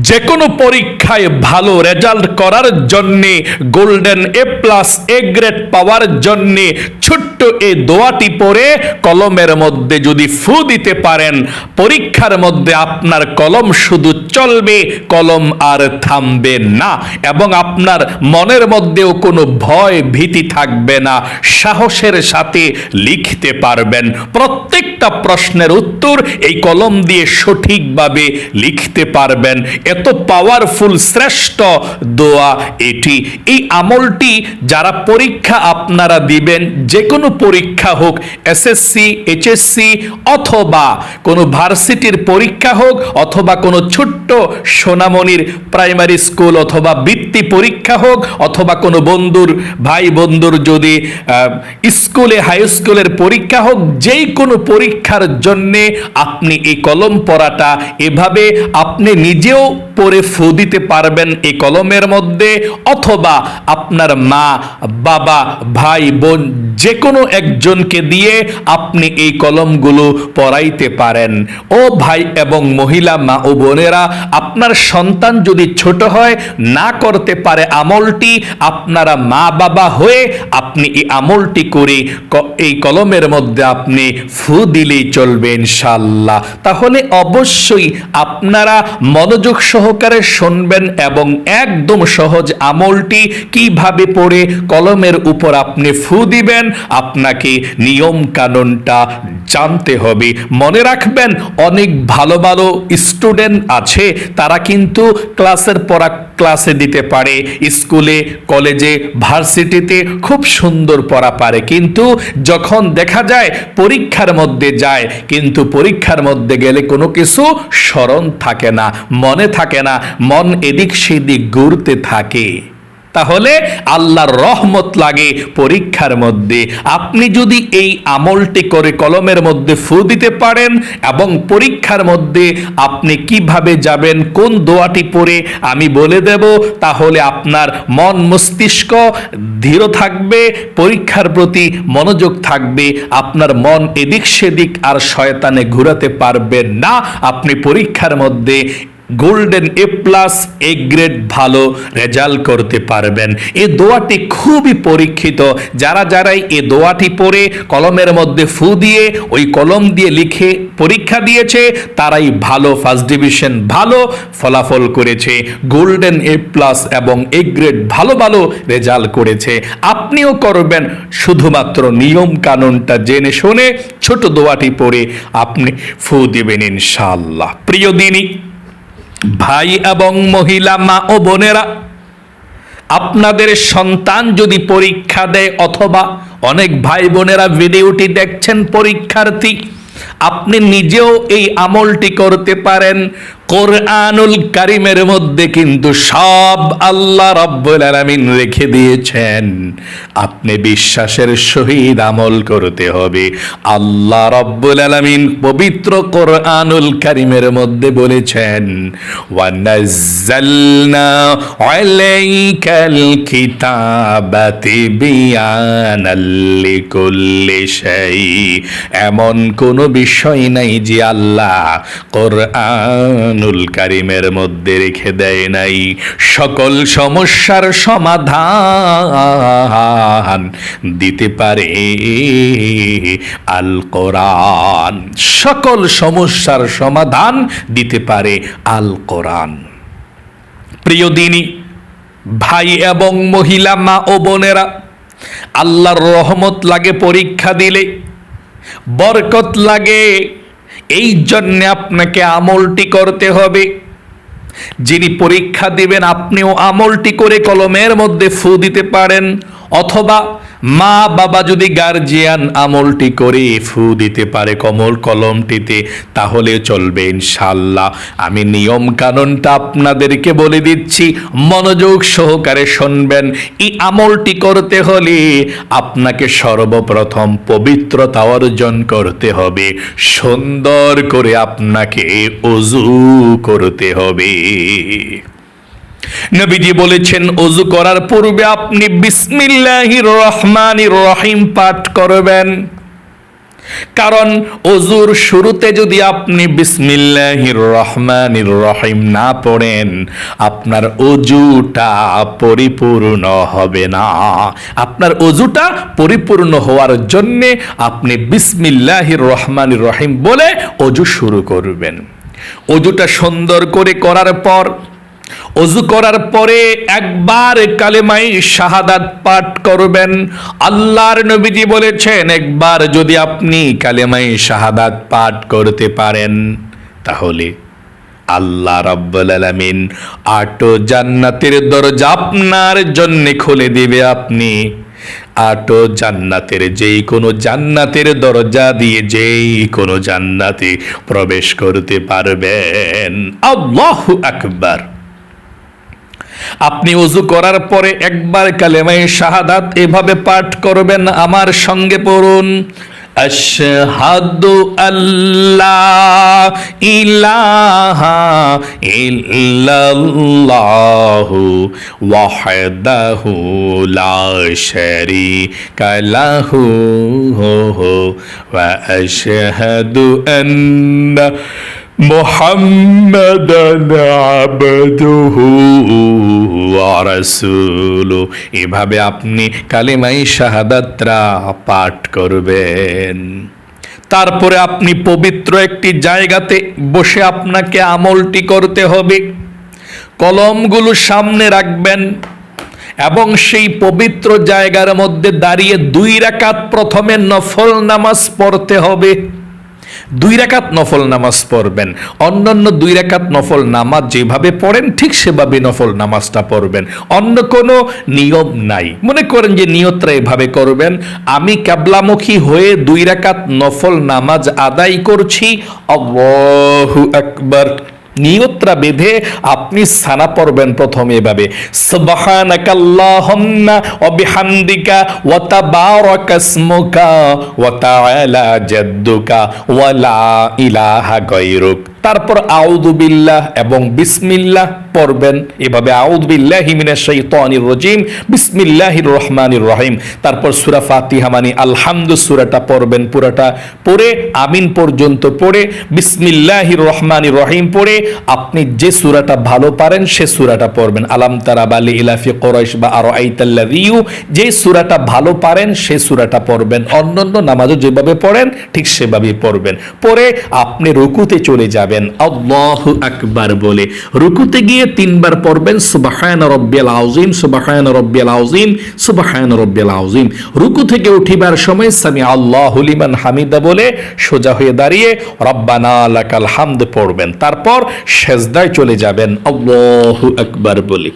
যে কোনো পরীক্ষায় ভালো রেজাল্ট করার জন্যে, গোল্ডেন A+ এ গ্রেড পাওয়ার জন্যে ছোট্ট এই দোয়াটি পড়ে কলমের মধ্যে যদি ফু দিতে পারেন, পরীক্ষার মধ্যে আপনার কলম শুধু চলবে, কলম আর থামবে না, এবং আপনার মনের মধ্যেও কোনো ভয় ভীতি থাকবে না। সাহসের সাথে লিখতে পারবেন, প্রত্যেকটা প্রশ্নের উত্তর এই কলম দিয়ে সঠিকভাবে লিখতে পারবেন। এত পাওয়ারফুল শ্রেষ্ঠ দোয়া এটি। এই আমলটি যারা পরীক্ষা আপনারা দিবেন, যে কোনো পরীক্ষা হোক, এসএসসি, এইচএসসি, অথবা কোনো ভার্সিটির পরীক্ষা হোক, অথবা কোনো ছোট্ট সোনামণির প্রাইমারি স্কুল অথবা বৃত্তি পরীক্ষা হোক, অথবা কোনো বন্ধুর ভাই বন্ধুর যদি স্কুলে হাই স্কুলের পরীক্ষা হোক, যেই কোনো পরীক্ষার জন্যে আপনি এই কলম পড়াটা এভাবে আপনি নিজেও পড়ে ফু দিতে পারবেন এই কলমের মধ্যে, অথবা আপনার মা বাবা ভাই বোন যে কোনো একজনকে দিয়ে আপনি এই কলমগুলো পড়াইতে পারেন। ও ভাই এবং মহিলা মা ও বোনেরা, আপনার সন্তান যদি ছোট হয়, না করতে পারে আমলটি, আপনারা মা বাবা হয়ে আপনি এই আমলটি করে এই কলমের মধ্যে আপনি ফু দিলেই চলবে ইনশাআল্লাহ। তাহলে অবশ্যই আপনারা মনোযোগ সহকারে শুনবেন এবং একদম সহজ আমলটি কিভাবে পড়ে কলমের উপর আপনি ফু দিবেন, আপনাকে নিয়ম কানুনটা জানতে হবে। মনে রাখবেন, অনেক ভালো ভালো স্টুডেন্ট আছে, তারা কিন্তু ক্লাসের পড়া ক্লাসে দিতে পারে, স্কুলে কলেজে ভার্সিটিতে খুব সুন্দর পড়া পারে, কিন্তু যখন দেখা যায় পরীক্ষার মধ্যে যায়, কিন্তু পরীক্ষার মধ্যে গেলে কোনো কিছু স্মরণ থাকে না, মনে থাকে না, মন এদিক সেদিক ঘুরতে থাকে। তাহলে আল্লাহর রহমত লাগে পরীক্ষার মধ্যে। আপনি যদি এই আমলটি করে কলমের মধ্যে ফু দিতে পারেন এবং পরীক্ষার মধ্যে আপনি কিভাবে যাবেন, কোন দোয়াটি পড়ে আমি বলে দেব, তাহলে আপনার মন মস্তিষ্ক দৃঢ় থাকবে, পরীক্ষার প্রতি মনোযোগ থাকবে, আপনার মন এদিক সেদিক আর শয়তানে ঘুরাতে পারবে না, আপনি পরীক্ষার মধ্যে গোল্ডেন A+ এ গ্রেড ভালো রেজাল্ট করতে পারবেন। এই দোয়াটি খুবই পরীক্ষিত। যারাই এই দোয়াটি পড়ে কলমের মধ্যে ফু দিয়ে ওই কলম দিয়ে লিখে পরীক্ষা দিয়েছে, তারাই ভালো ফার্স্ট ডিভিশন ভালো ফলাফল করেছে, গোল্ডেন A+ এবং এ গ্রেড ভালো ভালো রেজাল্ট করেছে। আপনিও করবেন, শুধুমাত্র নিয়ম কানুনটা জেনে শুনে ছোট দোয়াটি পড়ে আপনি ফু দিবেন ইনশাআল্লাহ। প্রিয় দিনী ভাই এবং মহিলা মা ও বোনেরা, আপনাদের সন্তান যদি পরীক্ষা দেয়, অথবা অনেক ভাই বোনেরা ভিডিওটি দেখছেন পরীক্ষার্থী, আপনি নিজেও এই আমলটি করতে পারেন। কোরআনুল কারীমের মধ্যে কিন্তু সব আল্লাহ রাব্বুল আলামিন রেখে দিয়েছেন, আপনি বিশ্বাসের সহিত আমল করতে হবে। আল্লাহ রাব্বুল আলামিন পবিত্র কোরআনুল কারীমের মধ্যে বলেছেন, ওয়া নাযালনা আলাইকাল কিতাবা তিবয়ানাল লিকুল্লি শাই। এমন কোনো বিষয় নাই যে আল্লাহ কোরআনুল কারীমের মধ্যে রেখে দেয় নাই। সকল সমস্যার সমাধান দিতে পারে আল কোরআন, সকল সমস্যার সমাধান দিতে পারে আল কোরআন। প্রিয় দিনী ভাই এবং মহিলা মা ও বোনেরা, আল্লাহর রহমত লাগে পরীক্ষা দিলে, বরকত লাগে, এই জন্য আপনাকে আমলটি করতে হবে। যিনি পরীক্ষা দিবেন আপনিও আমলটি করে কলমের মধ্যে ফু দিতে পারেন, অথবা মা বাবা যদি গার্জিয়ান আমলটি করে ফু দিতে পারে কলমটিতে, তাহলে চলবে ইনশাআল্লাহ। আমি নিয়ম কানুনটা আপনাদেরকে বলে দিচ্ছি, মনোযোগ সহকারে শুনবেন। এই আমলটি করতে হলে আপনাকে সর্বপ্রথম পবিত্রতা অর্জন করতে হবে, সুন্দর করে আপনাকে ওযু করতে হবে। নবীজি বলেছেন, ওযু করার পূর্বে আপনি বিসমিল্লাহির রহমানির রহিম পাঠ করবেন। কারণ অজুর শুরুতে যদি আপনি বিসমিল্লাহির রহমানির রহিম না পড়েন, আপনার অজুটা পরিপূর্ণ হবে না। আপনার অজুটা পরিপূর্ণ হওয়ার জন্যে আপনি বিসমিল্লাহির রহমানির রহিম বলে অজু শুরু করবেন। অজুটা সুন্দর করে করার পর, অজু করার পরে একবার কালেমাই শাহাদাত পাঠ করবেন। আল্লাহর নবীজি বলেছেন, একবার যদি আপনি কালেমাই শাহাদাত পাঠ করতে পারেন, তাহলে আল্লাহ রাব্বুল আলামিন 8 জান্নাতের দরজা আপনার জন্য খুলে দিবে। আপনি 8 জান্নাতের যেই কোনো জান্নাতের দরজা দিয়ে যেই কোনো জান্নাতে প্রবেশ করতে পারবেন। আল্লাহু আকবার। আপনি ওযু করার পরে একবার কালেমায়ে শাহাদাত এভাবে পাঠ করবেন, আমার সঙ্গে পড়ুন। আশহাদু আল্লা ইলাহা ইল্লাল্লাহু ওয়াহদাহু লা শারীকা লাহু ওয়া আশহাদু আন্না মুহাম্মাদান আবদুহু ওয়া রাসূলুহু। এভাবে আপনি কালেমায়ে শাহাদাতরা পাঠ করবেন। তারপরে আপনি পবিত্র একটি জায়গাতে বসে আপনাকে আমলটি করতে হবে। কলমগুলো সামনে রাখবেন এবং সেই পবিত্র জায়গার মধ্যে দাঁড়িয়ে 2 রাকাত প্রথমে নফল নামাজ পড়তে হবে। 2 রাকাত নফল নামাজ পড়বেন। অন্যান্য 2 রাকাত নফল নামাজ যেভাবে পড়েন ঠিক সেভাবে নফল নামাজটা পড়বেন। অন্য কোনো নিয়ম নাই। মনে করেন যে নিয়তটা এভাবে করবেন, আমি কিবলামুখী হয়ে 2 রাকাত নফল নামাজ আদায় করছি, আল্লাহু আকবার। নিয়তটা বেঁধে আপনি সানা পড়বেন প্রথমে এভাবে, সুবহানাকাল্লাহুম্মা ওয়া বিহামদিকা ওয়া তাবারাকা ইসমুকা ওয়া তাআলা জাদ্দুকা ওয়া লা ইলাহা গায়রুক। তারপর আউযু বিল্লাহ এবং বিসমিল্লাহ পড়বেন এভাবে, আউযু বিল্লাহি মিনাশ শাইতানির রাজিম বিসমিল্লাহির রহমানির রহিম। তারপর সূরা ফাতিহা মানে আলহামদু সূরাটা পড়বেন পুরাটা, পড়ে আমিন পর্যন্ত পড়ে বিসমিল্লাহির রহমানির রহিম পড়ে আপনি যে সূরাটা ভালো পারেন সে সূরাটা পড়বেন। আলাম তারা বালি ইলাফি কুরাইশ বা আরাইতাল্লাযী, যে সূরাটা ভালো পারেন সে সূরাটা পড়বেন। অন্যান্য নামাজও যেভাবে পড়েন ঠিক সেভাবেই পড়বেন। পরে আপনি রুকুতে চলে যাবেন আল্লাহু আকবার বলে। রুকুতে গিয়ে 3 বার পড়বেন সুবহান রাব্বিয়াল আযীম, সুবহান রাব্বিয়াল আযীম, সুবহান রাব্বিয়াল আযীম। রুকু থেকে উঠিবার সময় সামি আল্লাহু লিমান হামিদা বলে সোজা হয়ে দাঁড়িয়ে রব্বানা লাকাল হামদ পড়বেন। তারপর সেজদায় চলে যাবেন আল্লাহু আকবার বলে।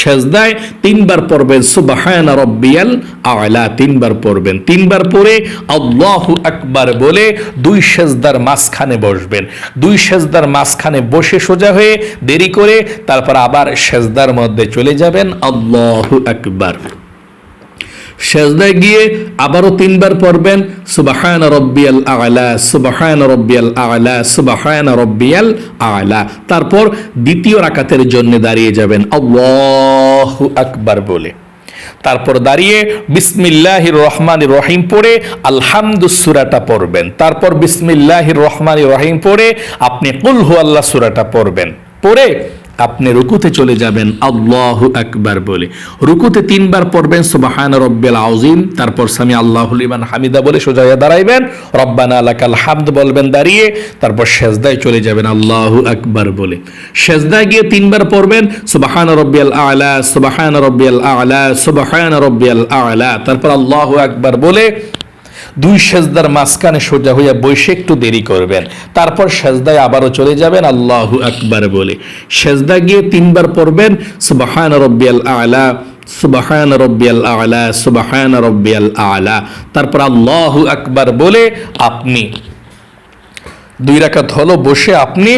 সেজদায় 3 বার পড়বেন সুবহান রাব্বিয়াল আ'লা, 3 বার পড়বেন। 3 বার পড়ে আল্লাহু আকবার বলে 2 সেজদার মাঝখানে বসবেন। 2 সেজদার মাঝখানে বসে সোজা হয়ে দেরি করে তারপর আবার সেজদার মধ্যে চলে যাবেন আল্লাহু আকবার। সেজদায় গিয়ে আবারও 3 বার পড়বেন সুবহান রাব্বিয়াল আ'লা, সুবহান রাব্বিয়াল আ'লা, সুবহান রাব্বিয়াল আ'লা। তারপর দ্বিতীয় রাকাতের জন্য দাঁড়িয়ে যাবেন আল্লাহু আকবার বলে। তারপর দাঁড়িয়ে বিসমিল্লাহির রহমানির রহিম পড়ে আলহামদু সূরাটা পড়বেন। তারপর বিসমিল্লাহির রহমানির রহিম পড়ে আপনি কুল হুয়াল্লাহ সূরাটা পড়বেন। পড়ে আপনি রুকুতে চলে যাবেন আল্লাহু আকবার বলে। রুকুতে 3 বার পড়বেন সুবহান রাব্বিয়াল আযীম, তারপর সামি আল্লাহু লিমান হামিদা বলে সোজা হয়ে দাঁড়াইবেন, রব্বানা লাকাল হামদ বলবেন দাঁড়িয়ে, তারপর সেজদায় চলে যাবেন আল্লাহু আকবার বলে। সেজদায় গিয়ে 3 বার পড়বেন সুবহান রাব্বিয়াল আ'লা, সুবহান রাব্বিয়াল আ'লা, সুবহান রাব্বিয়াল আ'লা, তারপর আল্লাহু আকবার বলে 2 সেজদার মাঝখানে সোজা হয়ে বসে একটু দেরি করবেন। তারপর সেজদায় আবারও চলে যাবেন আল্লাহু আকবার বলে। সেজদা গিয়ে 3 বার পড়বেন সুবহান রাব্বিয়াল আ'লা, সুবহান রাব্বিয়াল আ'লা, সুবহান রাব্বিয়াল আ'লা, তারপর আল্লাহু আকবার বলে আপনি 2 রাকাত হলো বসে আপনি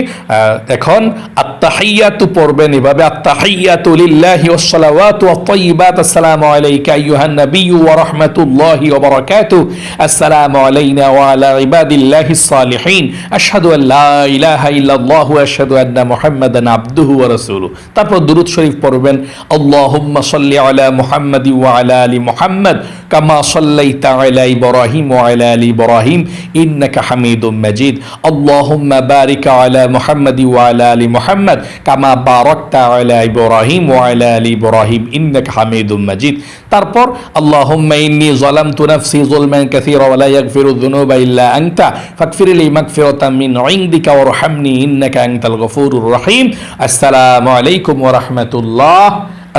এখন আত্তাহিয়াতু পড়বেন এভাবে, আত্তাহিয়াতু লিল্লাহি ওয়াস সালাওয়াতু ওয়াত তাইয়্যিবাত, আসসালামু আলাইকা আইয়ুহান নাবিয়্যু ওয়া রাহমাতুল্লাহি ওয়া বারাকাতুহু, আসসালামু আলাইনা ওয়া আলা ইবাদিল্লাহিস সালিহিন, আশহাদু আল লা ইলাহা ইল্লাল্লাহু ওয়া আশহাদু আন্না মুহাম্মাদান আবদুহু ওয়া রাসূলুহু। তারপর দুরূদ শরীফ পড়বেন, আল্লাহুম্মা সাল্লি আলা মুহাম্মাদি ওয়া আলা আলি মুহাম্মাদ কামা সাল্লাইতা আলা ইব্রাহিম ওয়া আলা আলি ইব্রাহিম ইন্নাকা হামিদুম মাজিদ, আল্লাহুম্মা বারিক আলা মুহাম্মাদি ওয়া আলা আলি মুহাম্মাদ কামা বারাকতা আলা ইব্রাহিম ওয়া আলা আলি ইব্রাহিম ইন্নাকা হামিদুম মাজিদ। তারপর আল্লাহুম্মা ইন্নী যালামতু নাফসি যুলমান কাসীরা ওয়া লা ইয়াগফিরু যুনুবা ইল্লা আনতা ফাগফিরলি মাগফিরাতাম মিন ইনদিকা ওয়ারহামনি ইন্নাকা আনতাল গফুরুর রহিম, আসসালামু আলাইকুম ওয়া রাহমাতুল্লাহ,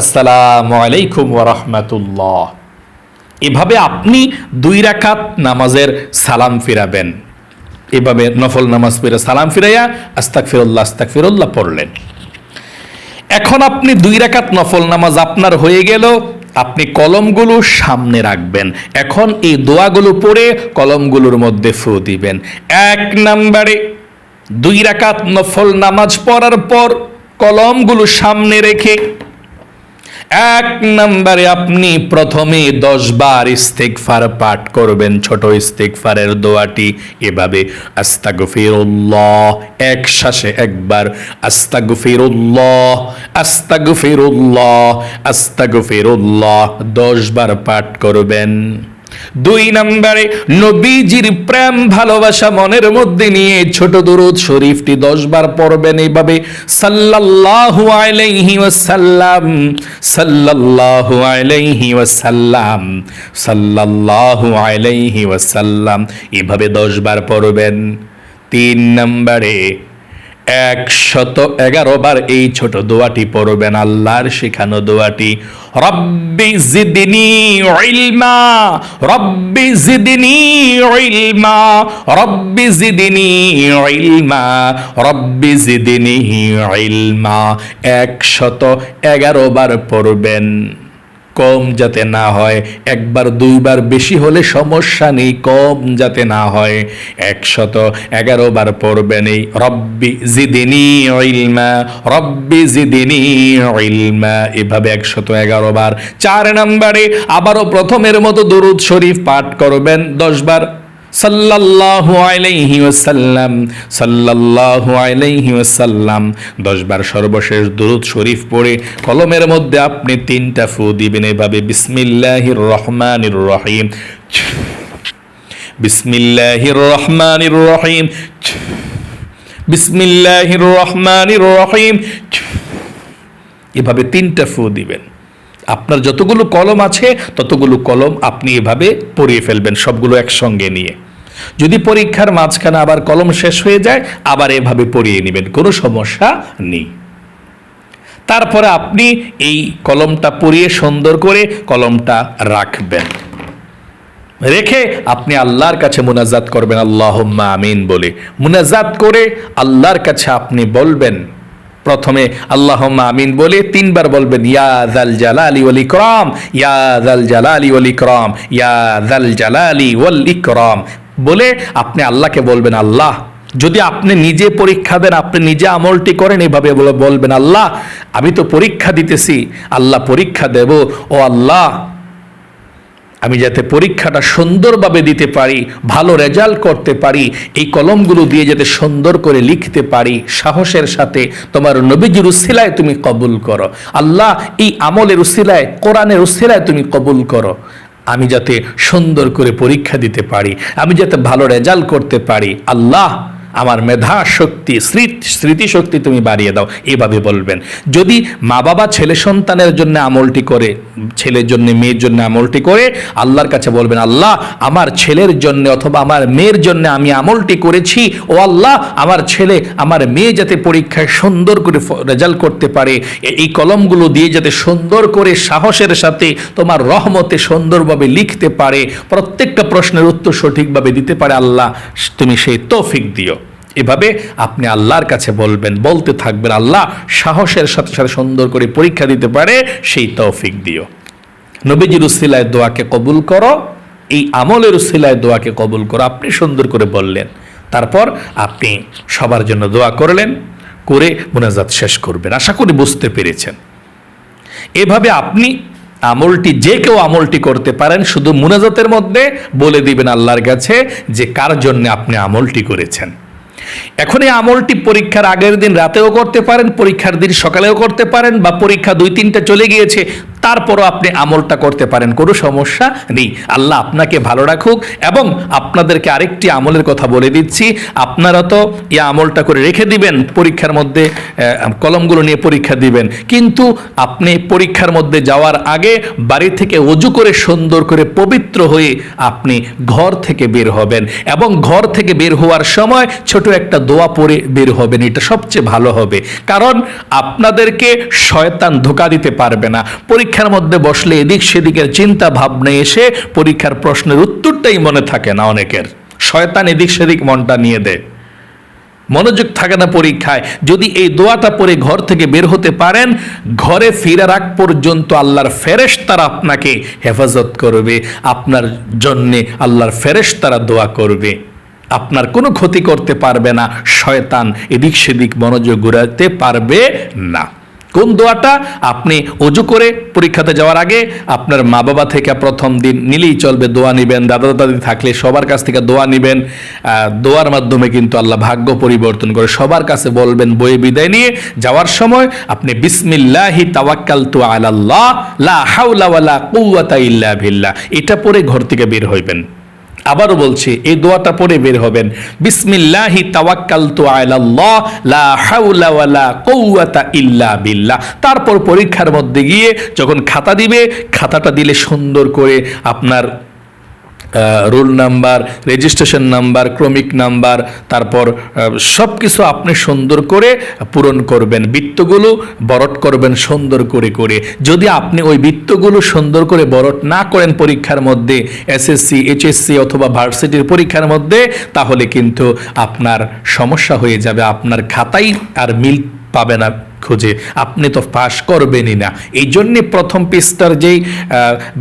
আসসালামু আলাইকুম ওয়া রাহমাতুল্লাহ। এভাবে আপনি 2 রাকাত নামাজের সালাম ফিরাবেন। এভাবে নফল নামাজ পড়ে সালাম ফিরাইয়া আস্তাগফিরুল্লাহ আস্তাগফিরুল্লাহ পড়লেন। এখন আপনি 2 রাকাত নফল নামাজ আপনার হয়ে গেল, আপনি কলমগুলো সামনে রাখবেন। এখন এই দোয়াগুলো পড়ে কলমগুলোর মধ্যে ফু দিবেন। 1 নম্বরে 2 রাকাত নফল নামাজ পড়ার পর কলমগুলো সামনে রেখে 1 নম্বরে আপনি প্রথমে 10 বার ইস্তিগফার পাঠ করবেন, ছোট ইস্তিগফারের দোয়াটি এভাবে, আস্তাগফিরুল্লাহ, এক শ্বাসে একবার, আস্তাগফিরুল্লাহ আস্তাগফিরুল্লাহ আস্তাগফিরুল্লাহ 10 বার পাঠ করবেন। 2 নম্বরে নবীজির প্রেম ভালোবাসা মনের মধ্যে নিয়ে ছোট দুরূদ শরীফটি 10 বার পড়বেন এইভাবে, সাল্লাল্লাহু আলাইহি ওয়াসাল্লাম সাল্লাল্লাহু আলাইহি ওয়াসাল্লাম সাল্লাল্লাহু আলাইহি ওয়াসাল্লাম এভাবে 10 বার পড়বেন। 3 নম্বরে 111 বার এই ছোট দোয়াটি পড়বেন, আল্লাহর শেখানো দোয়াটি, রব্বি জিদনি ইলমা রব্বি জিদনি ইলমা রব্বি জিদনি ইলমা রব্বি জিদনি ইলমা 111 বার পড়বেন। কম যাতে না হয়, 1 বার 2 বার বেশি হলে সমস্যা নেই, কম যাতে না হয় 111 বার পড়বেন এই রব্বি জিদনি ইলমা রব্বি জিদনি ইলমা এভাবে 111 বার। 4 নম্বরে আবারও প্রথমের মতো দুরূদ শরীফ পাঠ করবেন 10 বার, সাল্লাল্লাহু আলাইহি ওয়াসাল্লাম সাল্লাল্লাহু আলাইহি ওয়াসাল্লাম 10 বার সর্বশেষ দুরূদ শরীফ পড়ে কলমের মধ্যে আপনি 3টা ফু দিবেন এভাবে, বিসমিল্লাহির রহমানির রহিম বিসমিল্লাহির রহমানির রহিম বিসমিল্লাহির রহমানির রহিম এভাবে 3টা ফু দিবেন। আপনার যতগুলো কলম আছে ততগুলো কলম আপনি এভাবে পড়িয়ে ফেলবেন, সবগুলো একসঙ্গে নিয়ে। যদি পরীক্ষার মাঝখানে আবার কলম শেষ হয়ে যায় আবার এভাবে পড়িয়ে নেবেন, কোনো সমস্যা নেই। তারপরে আপনি এই কলমটা পড়িয়ে সুন্দর করে কলমটা রাখবেন, রেখে আপনি আল্লাহর কাছে মুনাজাত করবেন, আল্লাহুম্মা আমিন বলে মুনাজাত করে আল্লাহর কাছে আপনি বলবেন, প্রথমে আল্লাহুম্মা আমিন বলে 3 বার বলবেন, ইয়া যাল জালালি ওয়াল ইকরাম ইয়া যাল জালালি ওয়াল ইকরাম ইয়া যাল জালালি ওয়াল ইকরাম বলে আপনি আল্লাহকে বলবেন, আল্লাহ যদি আপনি নিজে পরীক্ষা দেন, আপনি নিজে আমলটি করেন, এভাবে বলবেন, আল্লাহ আমি তো পরীক্ষা দিতেছি, আল্লাহ পরীক্ষা দেব, ও আল্লাহ আমি যাতে পরীক্ষাটা সুন্দরভাবে দিতে পারি, ভালো রেজাল্ট করতে পারি, এই কলমগুলো দিয়ে যাতে সুন্দর করে লিখতে পারি, সাহসের সাথে তোমার নবীজির উসিলায় তুমি কবুল করো, আল্লাহ এই আমলের উসিলায় কোরআনের উসিলায় তুমি কবুল করো, আমি যাতে সুন্দর করে পরীক্ষা দিতে পারি, আমি যাতে ভালো রেজাল্ট করতে পারি, আল্লাহ আমার মেধা শক্তি স্মৃতি শক্তি তুমি বাড়িয়ে দাও, এভাবে বলবেন। যদি মা বাবা ছেলে সন্তানের জন্য আমলটি করে, ছেলের জন্য মেয়ের জন্য আমলটি করে আল্লাহর কাছে বলবেন, আল্লাহ আমার ছেলের জন্য অথবা আমার মেয়ের জন্য আমি আমলটি করেছি, ও আল্লাহ আমার ছেলে আমার মেয়ে যাতে পরীক্ষায় সুন্দর করে রেজাল্ট করতে পারে, এই কলমগুলো দিয়ে যাতে সুন্দর করে সাহসের সাথে তোমার রহমতে সুন্দরভাবে লিখতে পারে, প্রত্যেকটা প্রশ্নের উত্তর সঠিকভাবে দিতে পারে, আল্লাহ তুমি সেই তৌফিক দিও। এভাবে আপনি আল্লাহর কাছে বলবেন, বলতে থাকবেন, আল্লাহ সাহসের সাথে সাথে সুন্দর করে পরীক্ষা দিতে পারে সেই তৌফিক দিও। নবীজির উসিলায় দোয়াকে কবুল করো, এই আমলের উসিলায় দোয়াকে কবুল করো, আপনি সুন্দর করে বললেন। তারপর আপনি সবার জন্য দোয়া করলেন, করে মুনাজাত শেষ করবেন। আশা করি বুঝতে পেরেছেন। এভাবে আপনি আমলটি, যে কেউ আমলটি করতে পারেন, শুধু মুনাজাতের মধ্যে বলে দিবেন আল্লাহর কাছে যে কার জন্য আপনি আমলটি করেছেন। এখন এই আমলটি পরীক্ষার আগের দিন রাতেও করতে পারেন, পরীক্ষার দিন সকালেও করতে পারেন, বা পরীক্ষা 2-3টা চলে গিয়েছে তারপরও আপনি আমলটা করতে পারেন, কোনো সমস্যা নেই। আল্লাহ আপনাকে ভালো রাখুক। এবং আপনাদেরকে আরেকটি আমলের কথা বলে দিচ্ছি, আপনারা তো এই আমলটা করে রেখে দিবেন, পরীক্ষার মধ্যে কলমগুলো নিয়ে পরীক্ষা দিবেন, কিন্তু আপনি পরীক্ষার মধ্যে যাওয়ার আগে বাড়ি থেকে ওযু করে সুন্দর করে পবিত্র হয়ে আপনি ঘর থেকে বের হবেন, এবং ঘর থেকে বের হওয়ার সময় ছোট একটা দোয়া পড়ে বের হবেন। এটা সবচেয়ে ভালো হবে, কারণ আপনাদেরকে শয়তান ধোঁকা দিতে পারবে না। পরীক্ষার মধ্যে বসলে এদিক সেদিকের চিন্তা ভাবনা এসে পরীক্ষার প্রশ্নের উত্তরটাই মনে থাকে না অনেকের, শয়তান এদিক সেদিক মনটা নিয়ে দেয়, মনোযোগ থাকে না পরীক্ষায়। যদি এই দোয়াটা পড়ে ঘর থেকে বের হতে পারেন, ঘরে ফেরার আগ পর্যন্ত আল্লাহর ফেরেশতারা আপনাকে হেফাজত করবে, আপনার জন্যে আল্লাহর ফেরেশতারা দোয়া করবে, আপনার কোনো ক্ষতি করতে পারবে না, শয়তান এদিক সেদিক মনোযোগ ঘুরাতে পারবে না। কোন দোয়াটা? আপনি ওযু করে পরীক্ষাতে যাওয়ার আগে আপনার মা বাবা থেকে প্রথম দিন নিলেই চলবে, দোয়া নেবেন, দাদা দাদি থাকলে সবার কাছ থেকে দোয়া নেবেন। দোয়ার মাধ্যমে কিন্তু আল্লাহ ভাগ্য পরিবর্তন করে। সবার কাছে বলবেন বয়ে বিদায় নিয়ে যাওয়ার সময় আপনি বিসমিল্লাহি তাওয়াক্কালতু আলাল্লাহ লা হাওলা ওয়ালা কুওয়াতা ইল্লা বিল্লাহ, এটা পড়ে ঘর থেকে বের হইবেন। আবারও বলছি, এই দোয়াটা পড়ে বের হবেন, বিসমিল্লাহি তাওয়াক্কালতু আলাল্লাহ লা হাওলা ওয়ালা কুওয়াতা ইল্লা বিল্লাহ। তারপর পরীক্ষার মধ্যে গিয়ে যখন খাতা দিবে, খাতাটা দিলে সুন্দর করে আপনার রোল নাম্বার, রেজিস্ট্রেশন নাম্বার, ক্রমিক নাম্বার, তারপর সব কিছু আপনি সুন্দর করে পূরণ করবেন, বৃত্তগুলো বরট করবেন সুন্দর করে করে। যদি আপনি ওই বৃত্তগুলো সুন্দর করে বরট না করেন পরীক্ষার মধ্যে, এসএসসি, এইচএসসি অথবা ভার্সিটির পরীক্ষার মধ্যে, তাহলে কিন্তু আপনার সমস্যা হয়ে যাবে, আপনার খাতাই আর মিল পাবে না খুঁজে, আপনি তো পাস করবেনই না। এই জন্যে প্রথম পৃষ্ঠার যেই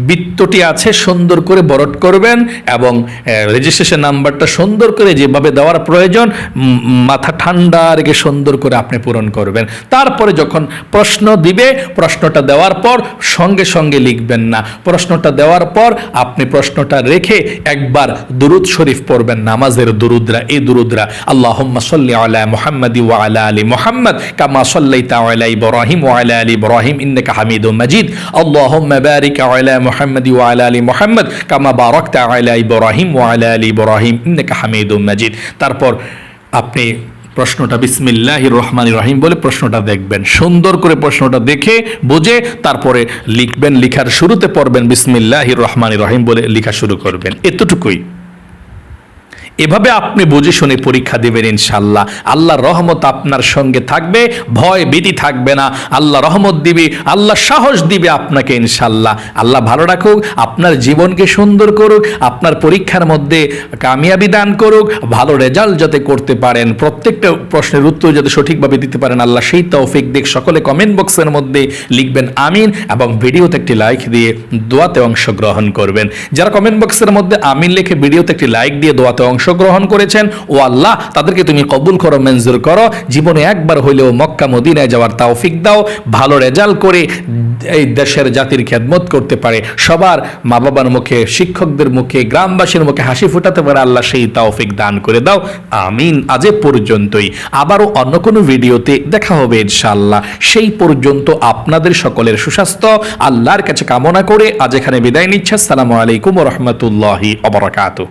বৃত্তটি আছে সুন্দর করে বরট করবেন, এবং রেজিস্ট্রেশন নাম্বারটা সুন্দর করে যেভাবে দেওয়ার প্রয়োজন মাথা ঠান্ডা রেখে সুন্দর করে আপনি পূরণ করবেন। তারপরে যখন প্রশ্ন দিবে, প্রশ্নটা দেওয়ার পর সঙ্গে সঙ্গে লিখবেন না, প্রশ্নটা দেওয়ার পর আপনি প্রশ্নটা রেখে একবার দুরুদ শরীফ পড়বেন, নামাজের দুরুদরা, এই দুরুদরা, আল্লাহুম্মা সাল্লি আলা মুহাম্মাদি ওয়া আলা আলি মুহাম্মাদ কামা সাল্লাইতা على إبراهيم وعلى آل إبراهيم إنك حميد مجيد اللهم بارك على محمد وعلى آل محمد كما باركت على إبراهيم وعلى آل إبراهيم إنك حميد مجيد। তারপর আপনি প্রশ্নটা বিসমিল্লাহির রহমানির রহিম বলে প্রশ্নটা দেখবেন, সুন্দর করে প্রশ্নটা দেখে বুঝে তারপরে লিখবেন। লিখার শুরুতে পড়বেন বিসমিল্লাহির রহমানির রহিম বলে লেখা শুরু করবেন, এতটুকুই। এভাবে আপনি বুঝে শুনে পরীক্ষা দেবেন, ইনশাআল্লাহ আল্লাহর রহমত আপনার সঙ্গে থাকবে, ভয় ভীতি থাকবে না। আল্লাহ রহমত দিবে, আল্লাহ সাহস দিবে আপনাকে, ইনশাআল্লাহ। আল্লাহ ভালো রাখুক, আপনার জীবনকে সুন্দর করুক, আপনার পরীক্ষার মধ্যে কামিয়াবি দান করুক, ভালো রেজাল্ট যাতে করতে পারেন, প্রত্যেকটা প্রশ্নের উত্তর যাতে সঠিকভাবে দিতে পারেন, আল্লাহ সেই তৌফিক দিক। সকলে কমেন্ট বক্সের মধ্যে লিখবেন আমিন, এবং ভিডিওতে একটি লাইক দিয়ে দোয়াতে অংশগ্রহণ করবেন। যারা কমেন্ট বক্সের মধ্যে আমিন লিখে ভিডিওতে একটি লাইক দিয়ে দোয়াতে অংশগ্রহণ করেছেন, ও আল্লাহ তাদেরকে তুমি কবুল করো, মঞ্জুর করো, জীবনে একবার হইলেও মক্কা মদিনায় যাওয়ার তৌফিক দাও, ভালো রেজাল্ট করে এই দেশের জাতির খেদমত করতে পারে, সবার মা বাবার মুখে, শিক্ষকদের মুখে, গ্রামবাসীর মুখে হাসি ফুটাতে পারে, আল্লাহ সেই তৌফিক দান করে দাও, আমিন। আজ পর্যন্তই, আবারও অন্য কোনো ভিডিওতে দেখা হবে ইনশাআল্লাহ। সেই পর্যন্ত আপনাদের সকলের সুস্বাস্থ্য আল্লাহর কাছে কামনা করে আজ এখানে বিদায় নিচ্ছে। আসসালামু আলাইকুম ওয়া রাহমাতুল্লাহি ওয়া বারাকাতুহু।